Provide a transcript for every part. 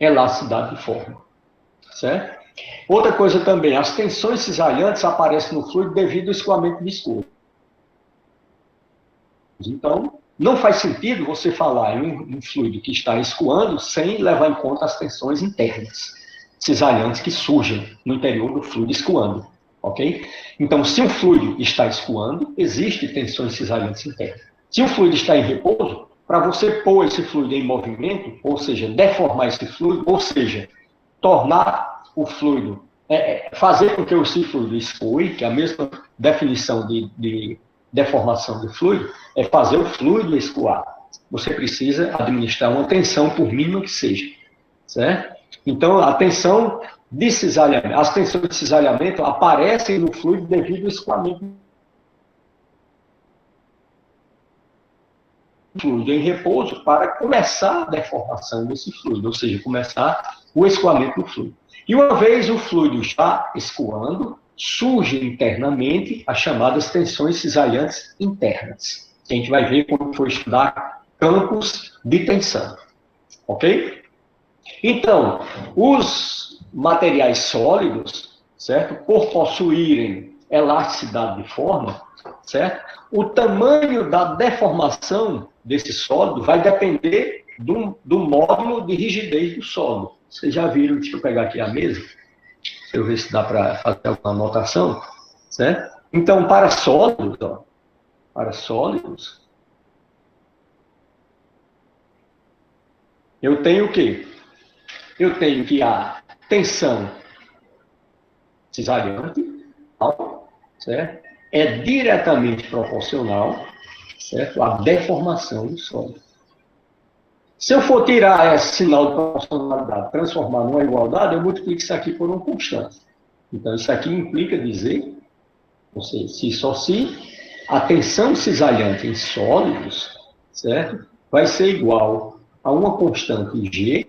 elasticidade de forma, certo? Outra coisa também, as tensões cisalhantes aparecem no fluido devido ao escoamento viscoso. Então, não faz sentido você falar em um fluido que está escoando sem levar em conta as tensões internas, cisalhantes que surgem no interior do fluido escoando, ok? Então, se um fluido está escoando, existem tensões cisalhantes internas. Se o fluido está em repouso, para você pôr esse fluido em movimento, ou seja, deformar esse fluido, ou seja, tornar o fluido, fazer com que esse fluido escoe, que é a mesma definição de deformação do fluido, é fazer o fluido escoar. Você precisa administrar uma tensão, por mínima que seja, certo? Então, a tensão de cisalhamento, as tensões de cisalhamento aparecem no fluido devido ao escoamento do fluido em repouso para começar a deformação desse fluido, ou seja, começar o escoamento do fluido. E uma vez o fluido já escoando, surgem internamente as chamadas tensões cisalhantes internas. A gente vai ver quando for estudar campos de tensão. Ok? Então, os materiais sólidos, certo? Por possuírem elasticidade de forma, certo? O tamanho da deformação desse sólido vai depender do módulo de rigidez do sólido. Vocês já viram, deixa eu pegar aqui a mesa, deixa eu ver se dá para fazer alguma anotação, certo? Então, para sólidos, eu tenho o quê? Eu tenho que a tensão cisalhante, certo? É diretamente proporcional, certo? À deformação do sólido. Se eu for tirar esse sinal de proporcionalidade, transformar numa igualdade, eu multiplico isso aqui por uma constante. Então, isso aqui implica dizer, ou seja, se a tensão cisalhante em sólidos, certo? Vai ser igual a uma constante G,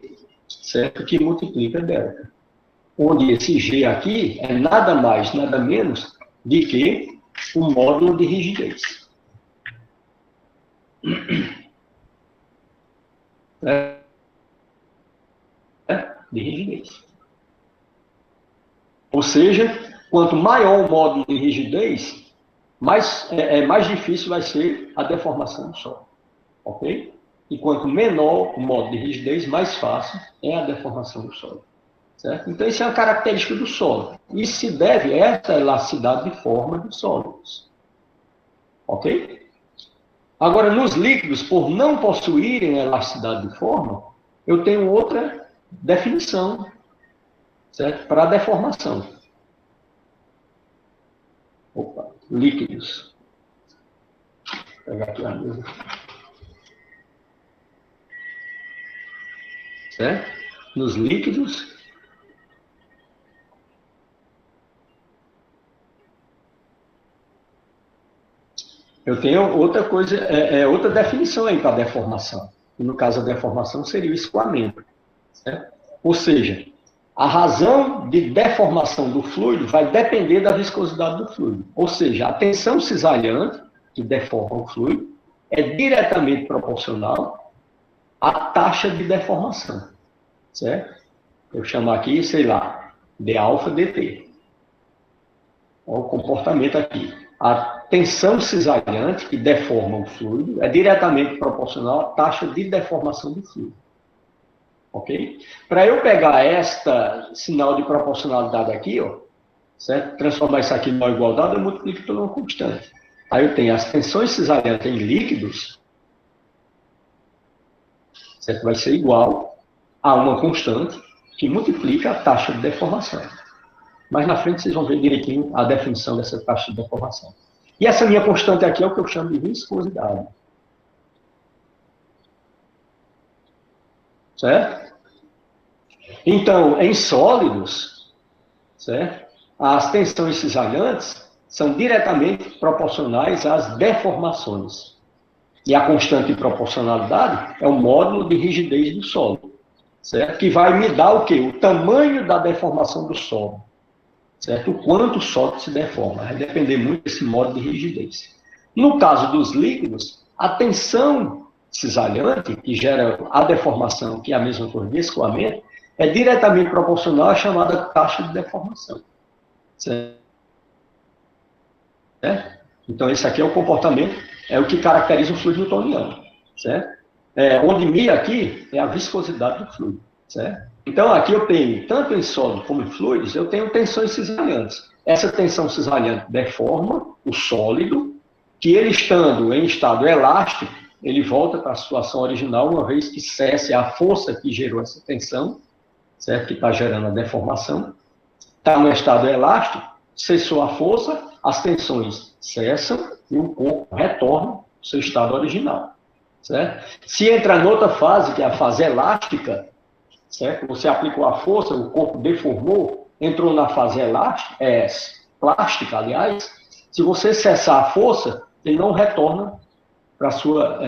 certo? Que multiplica delta. Onde esse G aqui é nada mais, nada menos de que o módulo de rigidez. De rigidez. Ou seja, quanto maior o módulo de rigidez, mais difícil vai ser a deformação do solo. Ok? E quanto menor o módulo de rigidez, mais fácil é a deformação do solo. Certo? Então, isso é uma característica do solo. Isso se deve a essa elasticidade de forma dos sólidos. Ok? Agora, nos líquidos, por não possuírem elasticidade de forma, eu tenho outra definição, certo? Para a deformação. Opa, líquidos. Vou pegar aqui a mesa. Certo? Nos líquidos, eu tenho outra coisa, outra definição aí para a deformação. E no caso, a deformação seria o escoamento. Certo? Ou seja, a razão de deformação do fluido vai depender da viscosidade do fluido. Ou seja, a tensão cisalhante, que deforma o fluido, é diretamente proporcional à taxa de deformação. Certo? Eu chamo aqui, sei lá, d alfa dt. Olha o comportamento aqui. A tensão cisalhante, que deforma o fluido, é diretamente proporcional à taxa de deformação do fluido. Ok? Para eu pegar esta sinal de proporcionalidade aqui, ó, certo? Transformar isso aqui numa igualdade, eu multiplico por uma constante. Aí eu tenho as tensões cisalhantes em líquidos, certo? Vai ser igual a uma constante que multiplica a taxa de deformação. Mas na frente vocês vão ver direitinho a definição dessa taxa de deformação. E essa minha constante aqui é o que eu chamo de viscosidade. Certo? Então, em sólidos, certo? As tensões cisalhantes são diretamente proporcionais às deformações. E a constante de proporcionalidade é o módulo de rigidez do sólido, certo? Que vai me dar o quê? O tamanho da deformação do sólido, certo? O quanto o sólido se deforma. Vai depender muito desse módulo de rigidez. No caso dos líquidos, a tensão cisalhante, que gera a deformação, que é a mesma coisa de escoamento, é diretamente proporcional à chamada taxa de deformação. Certo? Então, esse aqui é o comportamento, é o que caracteriza o fluido newtoniano. Certo? Onde mi aqui é a viscosidade do fluido. Certo? Então, aqui eu tenho, tanto em sólido como em fluidos, eu tenho tensões cisalhantes. Essa tensão cisalhante deforma o sólido, que ele estando em estado elástico, ele volta para a situação original, uma vez que cesse a força que gerou essa tensão, certo? Que está gerando a deformação. Está no estado elástico, cessou a força, as tensões cessam e o corpo retorna ao seu estado original. Certo? Se entrar noutra fase, que é a fase elástica, certo? Você aplicou a força, o corpo deformou, entrou na fase elástica, plástica, aliás, se você cessar a força, ele não retorna para a sua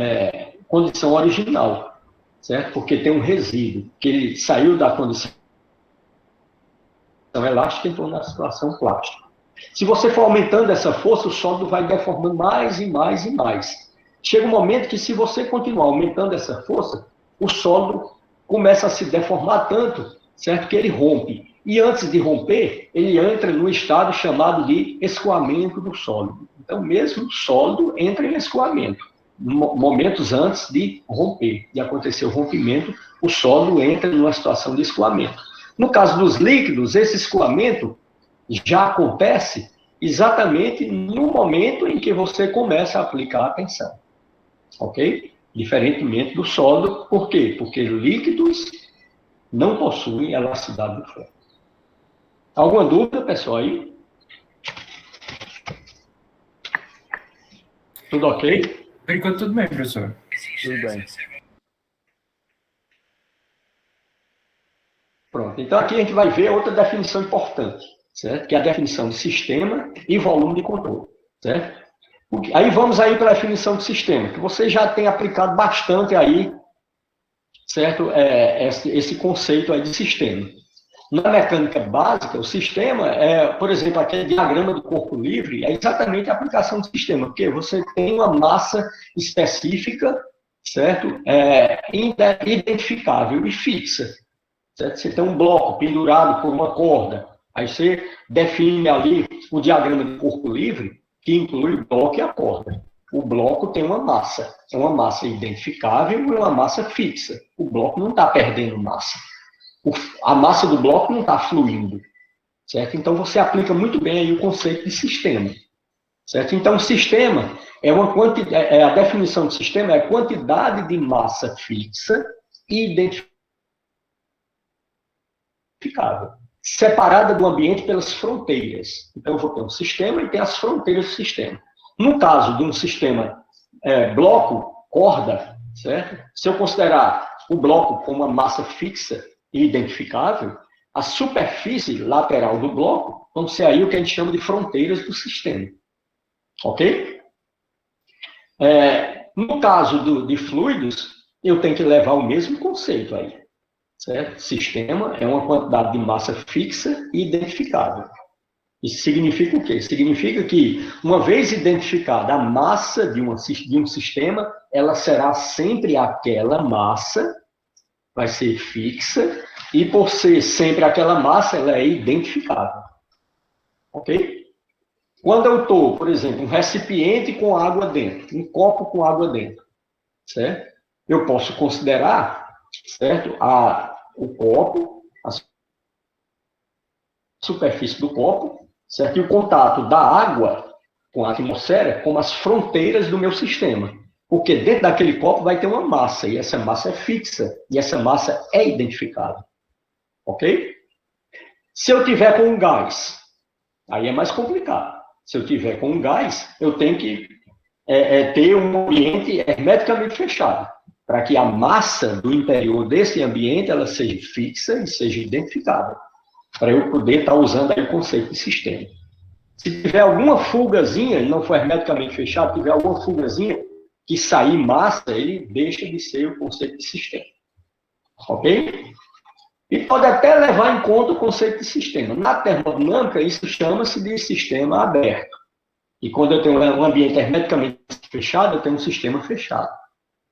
condição original, certo? Porque tem um resíduo, que ele saiu da condição elástica e entrou na situação plástica. Se você for aumentando essa força, o sólido vai deformando mais e mais e mais. Chega um momento que, se você continuar aumentando essa força, o sólido começa a se deformar tanto, certo? Que ele rompe. E antes de romper, ele entra num estado chamado de escoamento do sólido. Então, mesmo o sólido entra em escoamento. Momentos antes de romper, de acontecer o rompimento, o sólido entra numa situação de escoamento. No caso dos líquidos, esse escoamento já acontece exatamente no momento em que você começa a aplicar a tensão. Ok? Diferentemente do sólido, por quê? Porque líquidos não possuem elasticidade do fluido. Alguma dúvida, pessoal, aí? Tudo ok? Por enquanto, tudo bem, professor. Tudo bem. Pronto. Então, aqui a gente vai ver outra definição importante, certo? Que é a definição de sistema e volume de controle, certo? Aí vamos aí para a definição de sistema, que você já tem aplicado bastante aí, certo? Esse conceito aí de sistema. Na mecânica básica, o sistema por exemplo, aquele diagrama do corpo livre, é exatamente a aplicação do sistema, porque você tem uma massa específica, certo? Identificável e fixa. Certo? Você tem um bloco pendurado por uma corda, aí você define ali o diagrama de corpo livre, que inclui o bloco e a corda. O bloco tem uma massa, é uma massa identificável e uma massa fixa. O bloco não está perdendo massa. A massa do bloco não está fluindo, certo? Então, você aplica muito bem aí o conceito de sistema, certo? Então, o sistema a definição de sistema é a quantidade de massa fixa e identificável, separada do ambiente pelas fronteiras. Então, eu vou ter um sistema e tem as fronteiras do sistema. No caso de um sistema bloco, corda, certo? Se eu considerar o bloco como uma massa fixa e identificável, a superfície lateral do bloco vão ser aí o que a gente chama de fronteiras do sistema. Ok? No caso de fluidos, eu tenho que levar o mesmo conceito aí. Certo? Sistema é uma quantidade de massa fixa e identificável. Isso significa o quê? Significa que, uma vez identificada a massa de um sistema, ela será sempre aquela massa, vai ser fixa, e por ser sempre aquela massa, ela é identificável. Ok? Quando eu estou, por exemplo, um recipiente com água dentro, um copo com água dentro, certo? Eu posso considerar, certo, o copo, a superfície do copo, certo? E o contato da água com a atmosfera como as fronteiras do meu sistema. Porque dentro daquele copo vai ter uma massa, e essa massa é fixa, e essa massa é identificável. Ok? Se eu tiver com um gás, aí é mais complicado. Se eu tiver com um gás, eu tenho que ter um ambiente hermeticamente fechado, para que a massa do interior desse ambiente ela seja fixa e seja identificável, para eu poder estar usando aí o conceito de sistema. Se tiver alguma fugazinha, e não for hermeticamente fechado, tiver alguma fugazinha que sair massa, ele deixa de ser o conceito de sistema. Ok? E pode até levar em conta o conceito de sistema. Na termodinâmica, isso chama-se de sistema aberto. E quando eu tenho um ambiente hermeticamente fechado, eu tenho um sistema fechado.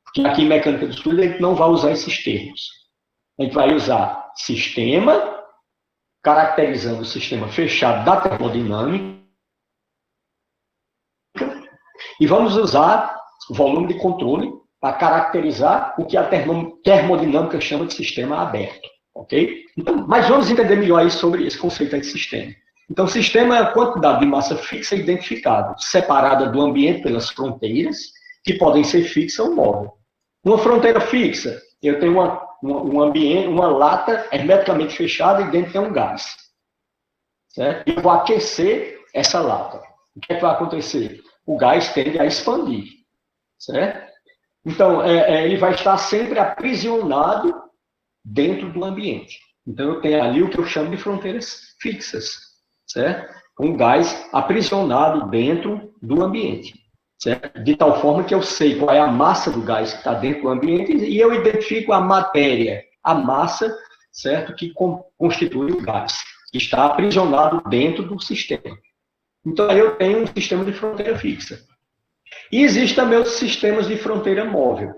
Porque aqui em mecânica dos fluidos, a gente não vai usar esses termos. A gente vai usar sistema, caracterizando o sistema fechado da termodinâmica, e vamos usar volume de controle para caracterizar o que a termodinâmica chama de sistema aberto. Ok? Então, mas vamos entender melhor aí sobre esse conceito aí de sistema. Então, sistema é a quantidade de massa fixa identificada, separada do ambiente pelas fronteiras, que podem ser fixa ou móvel. Uma fronteira fixa, eu tenho um ambiente, uma lata hermeticamente fechada e dentro tem um gás. Certo? Eu vou aquecer essa lata. O que é que vai acontecer? O gás tende a expandir. Certo? Então, ele vai estar sempre aprisionado dentro do ambiente. Então, eu tenho ali o que eu chamo de fronteiras fixas. Certo? Um gás aprisionado dentro do ambiente. Certo? De tal forma que eu sei qual é a massa do gás que está dentro do ambiente e eu identifico a matéria, a massa, certo? Que constitui o gás, que está aprisionado dentro do sistema. Então, aí eu tenho um sistema de fronteira fixa. E existem também os sistemas de fronteira móvel.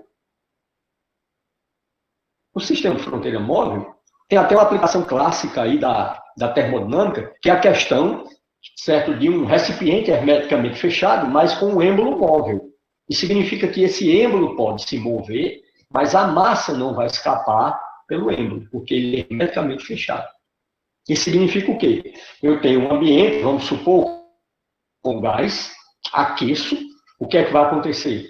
O sistema de fronteira móvel tem até uma aplicação clássica aí da termodinâmica, que é a questão, certo, de um recipiente hermeticamente fechado, mas com um êmbolo móvel. Isso significa que esse êmbolo pode se mover, mas a massa não vai escapar pelo êmbolo, porque ele é hermeticamente fechado. Isso significa o quê? Eu tenho um ambiente, vamos supor, com gás, aqueço, o que é que vai acontecer?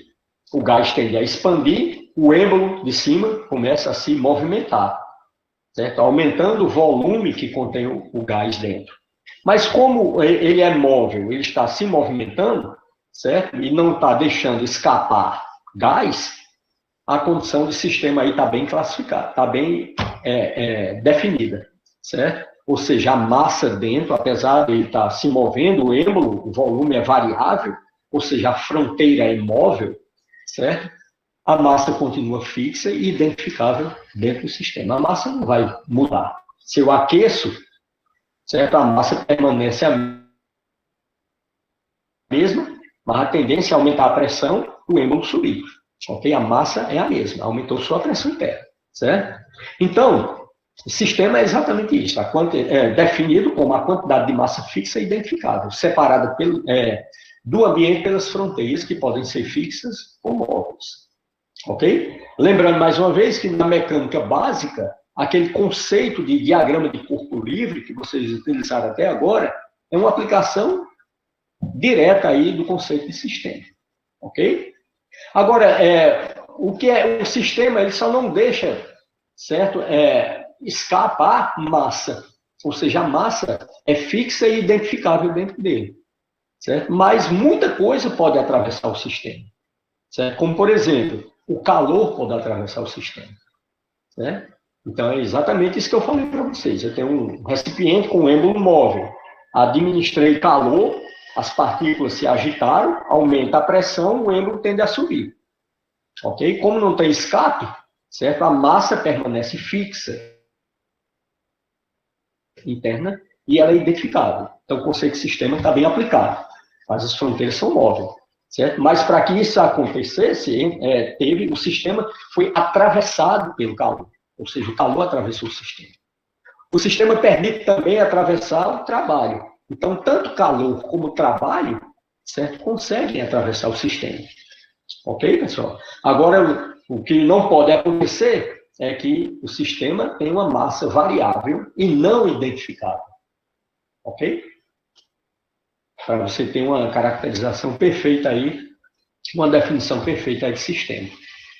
O gás tende a expandir, o êmbolo de cima começa a se movimentar, certo? Aumentando o volume que contém o gás dentro. Mas como ele é móvel, ele está se movimentando, certo? E não está deixando escapar gás, a condição de sistema aí está bem classificada, está bem definida, certo? Ou seja, a massa dentro, apesar de ele estar se movendo, o êmbolo, o volume é variável, ou seja, a fronteira é móvel, certo? A massa continua fixa e identificável dentro do sistema. A massa não vai mudar. Se eu aqueço, certo? A massa permanece a mesma, mas a tendência é aumentar a pressão, o êmbolo subir. Ok? A massa é a mesma, aumentou só a pressão interna, certo? Então, o sistema é exatamente isso, definido como a quantidade de massa fixa identificável, separada do ambiente pelas fronteiras, que podem ser fixas ou móveis. Ok? Lembrando mais uma vez que na mecânica básica, aquele conceito de diagrama de corpo livre que vocês utilizaram até agora é uma aplicação direta aí do conceito de sistema. Ok? Agora, o que é o sistema, ele só não deixa, certo, escapar massa. Ou seja, a massa é fixa e identificável dentro dele. Certo? Mas muita coisa pode atravessar o sistema. Certo? Como, por exemplo, o calor pode atravessar o sistema. Certo? Então, é exatamente isso que eu falei para vocês. Eu tenho um recipiente com um êmbolo móvel. Administrei calor, as partículas se agitaram, aumenta a pressão, o êmbolo tende a subir. Ok? Como não tem escape, certo? A massa permanece fixa interna e ela é identificável. Então, o conceito de sistema está bem aplicado, mas as fronteiras são móveis, certo? Mas para que isso acontecesse, o sistema foi atravessado pelo calor, ou seja, o calor atravessou o sistema. O sistema permite também atravessar o trabalho. Então, tanto calor como trabalho, certo, conseguem atravessar o sistema. Ok, pessoal? Agora, o que não pode acontecer é que o sistema tem uma massa variável e não identificável. Ok? Para você ter uma caracterização perfeita aí, uma definição perfeita aí de sistema.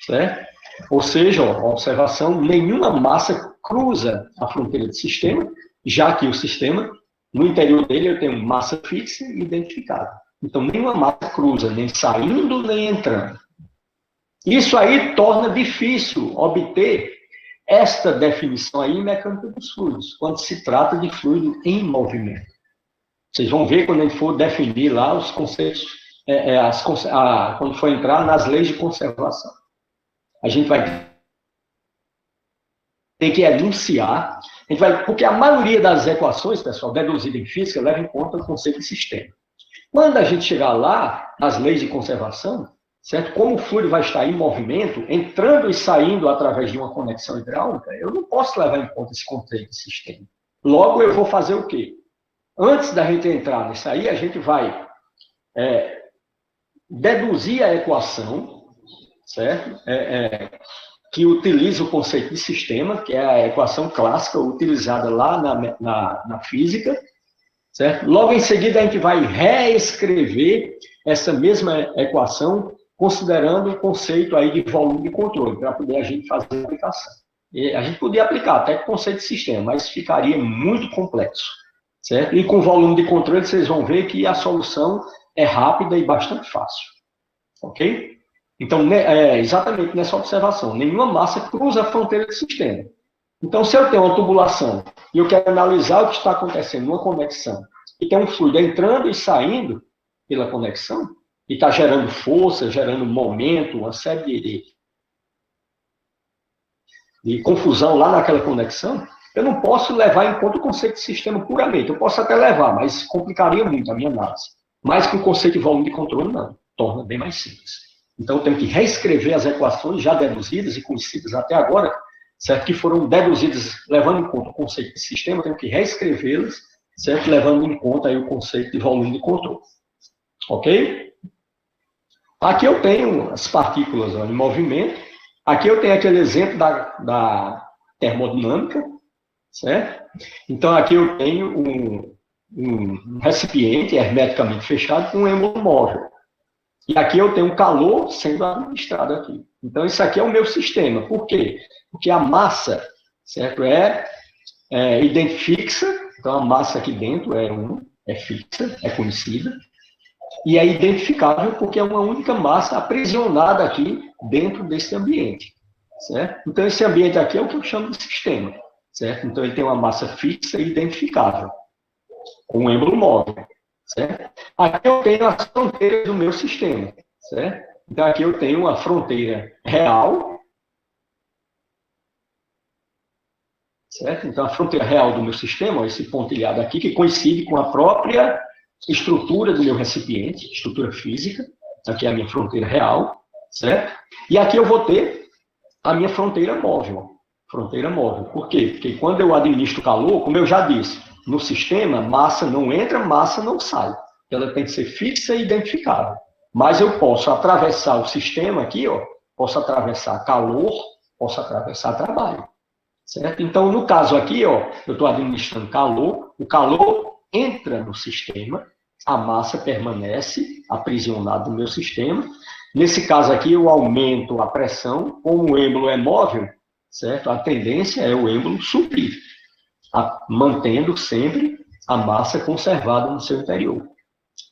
Certo? Ou seja, observação, nenhuma massa cruza a fronteira do sistema, já que o sistema, no interior dele, eu tenho massa fixa e identificável. Então, nenhuma massa cruza, nem saindo, nem entrando. Isso aí torna difícil obter esta definição aí em mecânica dos fluidos, quando se trata de fluido em movimento. Vocês vão ver quando a gente for definir lá os conceitos, quando for entrar nas leis de conservação. A gente vai ter que enunciar, porque a maioria das equações, pessoal, deduzidas em física, leva em conta o conceito de sistema. Quando a gente chegar lá, nas leis de conservação, certo? Como o fluido vai estar em movimento, entrando e saindo através de uma conexão hidráulica, eu não posso levar em conta esse conceito de sistema. Logo, eu vou fazer o quê? Antes da gente entrar nisso aí, a gente vai deduzir a equação, certo? Que utiliza o conceito de sistema, que é a equação clássica utilizada lá na física, certo? Logo em seguida, a gente vai reescrever essa mesma equação, considerando o conceito aí de volume de controle, para poder a gente fazer a aplicação. E a gente podia aplicar até o conceito de sistema, mas ficaria muito complexo, certo? E com volume de controle, vocês vão ver que a solução é rápida e bastante fácil, ok? Então, exatamente nessa observação, nenhuma massa cruza a fronteira do sistema. Então, se eu tenho uma tubulação e eu quero analisar o que está acontecendo numa conexão, e tem um fluido entrando e saindo pela conexão, e está gerando força, gerando momento, uma série de confusão lá naquela conexão, eu não posso levar em conta o conceito de sistema puramente. Eu posso até levar, mas complicaria muito a minha análise. Mas com o conceito de volume de controle, não. Torna bem mais simples. Então, eu tenho que reescrever as equações já deduzidas e conhecidas até agora, certo? Que foram deduzidas levando em conta o conceito de sistema, eu tenho que reescrevê-las, certo? Levando em conta aí o conceito de volume de controle. Ok? Aqui eu tenho as partículas em movimento. Aqui eu tenho aquele exemplo da termodinâmica, certo? Então, aqui eu tenho um recipiente hermeticamente fechado com um êmbolo móvel. E aqui eu tenho calor sendo administrado aqui. Então, isso aqui é o meu sistema. Por quê? Porque a massa, certo, fixa. Então, a massa aqui dentro é fixa, é conhecida. E é identificável porque é uma única massa aprisionada aqui dentro desse ambiente, certo? Então, esse ambiente aqui é o que eu chamo de sistema, certo? Então, ele tem uma massa fixa e identificável, com um êmbolo móvel, certo? Aqui eu tenho as fronteiras do meu sistema, certo? Então, aqui eu tenho uma fronteira real, certo? Então, a fronteira real do meu sistema, esse pontilhado aqui, que coincide com a própria estrutura do meu recipiente, estrutura física, aqui é a minha fronteira real, certo? E aqui eu vou ter a minha fronteira móvel. Fronteira móvel. Por quê? Porque quando eu administro calor, como eu já disse, no sistema, massa não entra, massa não sai. Ela tem que ser fixa e identificável. Mas eu posso atravessar o sistema aqui, ó, posso atravessar calor, posso atravessar trabalho. Certo? Então, no caso aqui, ó, eu estou administrando calor, o calor entra no sistema, a massa permanece aprisionada no meu sistema. Nesse caso aqui, eu aumento a pressão, como o êmbolo é móvel, certo? A tendência é o êmbolo subir, mantendo sempre a massa conservada no seu interior,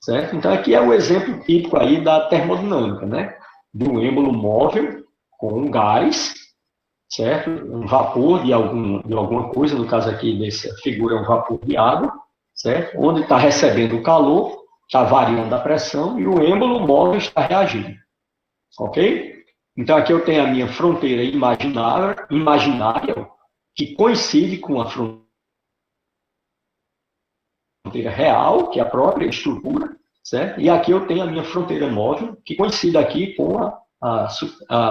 certo? Então, aqui é o exemplo típico aí da termodinâmica, né? De um êmbolo móvel com um gás, certo? Um vapor de alguma coisa, no caso aqui dessa figura é um vapor de água, certo? Onde está recebendo o calor, está variando a pressão e o êmbolo móvel está reagindo, ok? Então aqui eu tenho a minha fronteira imaginária que coincide com a fronteira real, que é a própria estrutura, certo? E aqui eu tenho a minha fronteira móvel, que coincide aqui com a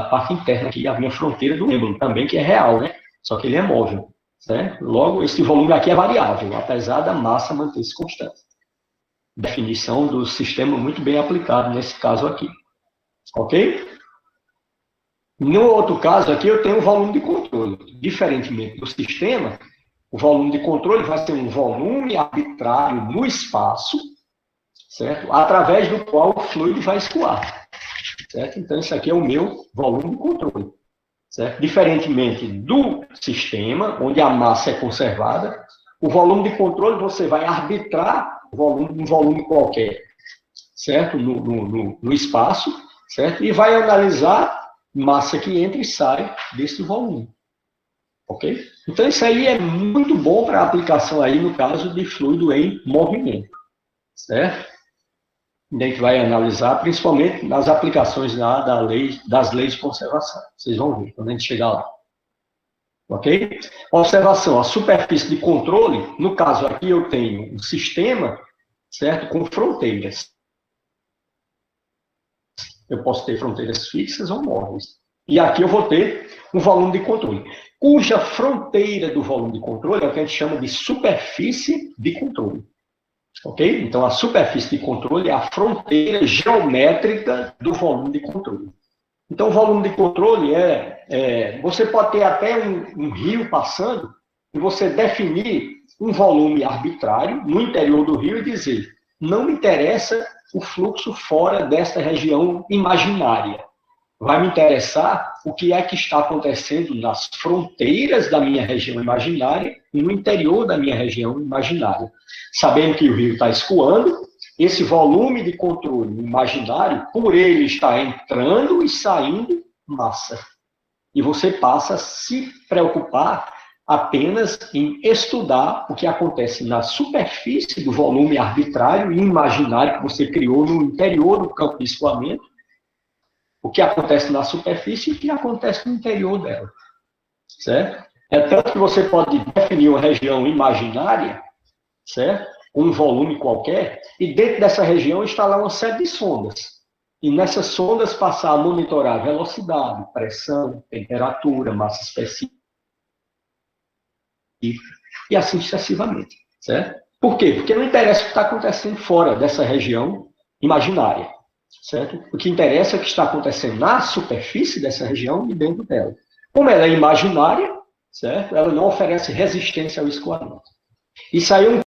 parte interna aqui, a minha fronteira do êmbolo também, que é real, né? Só que ele é móvel, certo? Logo, esse volume aqui é variável, apesar da massa manter-se constante. Definição do sistema muito bem aplicado nesse caso aqui, ok? No outro caso aqui, eu tenho o volume de controle. Diferentemente do sistema, o volume de controle vai ser um volume arbitrário no espaço, certo? Através do qual o fluido vai escoar, certo? Então, isso aqui é o meu volume de controle, certo? Diferentemente do sistema, onde a massa é conservada, o volume de controle você vai arbitrar um volume qualquer, certo? No espaço, certo? E vai analisar massa que entra e sai desse volume, ok? Então, isso aí é muito bom para aplicação aí no caso de fluido em movimento, certo? A gente vai analisar, principalmente nas aplicações lá das leis de conservação. Vocês vão ver quando a gente chegar lá. Ok? Observação, a superfície de controle, no caso aqui eu tenho um sistema, certo? Com fronteiras. Eu posso ter fronteiras fixas ou móveis. E aqui eu vou ter um volume de controle, cuja fronteira do volume de controle é o que a gente chama de superfície de controle. Ok? Então, a superfície de controle é a fronteira geométrica do volume de controle. Então, o volume de controle você pode ter até um rio passando e você definir um volume arbitrário no interior do rio e dizer, não me interessa o fluxo fora desta região imaginária. Vai me interessar o que é que está acontecendo nas fronteiras da minha região imaginária e no interior da minha região imaginária. Sabendo que o rio está escoando, esse volume de controle imaginário, por ele estar entrando e saindo massa. E você passa a se preocupar apenas em estudar o que acontece na superfície do volume arbitrário e imaginário que você criou no interior do campo de escoamento, o que acontece na superfície e o que acontece no interior dela. Certo? É tanto que você pode definir uma região imaginária, certo? Um volume qualquer, e dentro dessa região instalar uma série de sondas. E nessas sondas passar a monitorar velocidade, pressão, temperatura, massa específica, e assim sucessivamente. Certo? Por quê? Porque não interessa o que está acontecendo fora dessa região imaginária. Certo? O que interessa é o que está acontecendo na superfície dessa região e dentro dela. Como ela é imaginária, certo? Ela não oferece resistência ao escoamento. Isso aí é um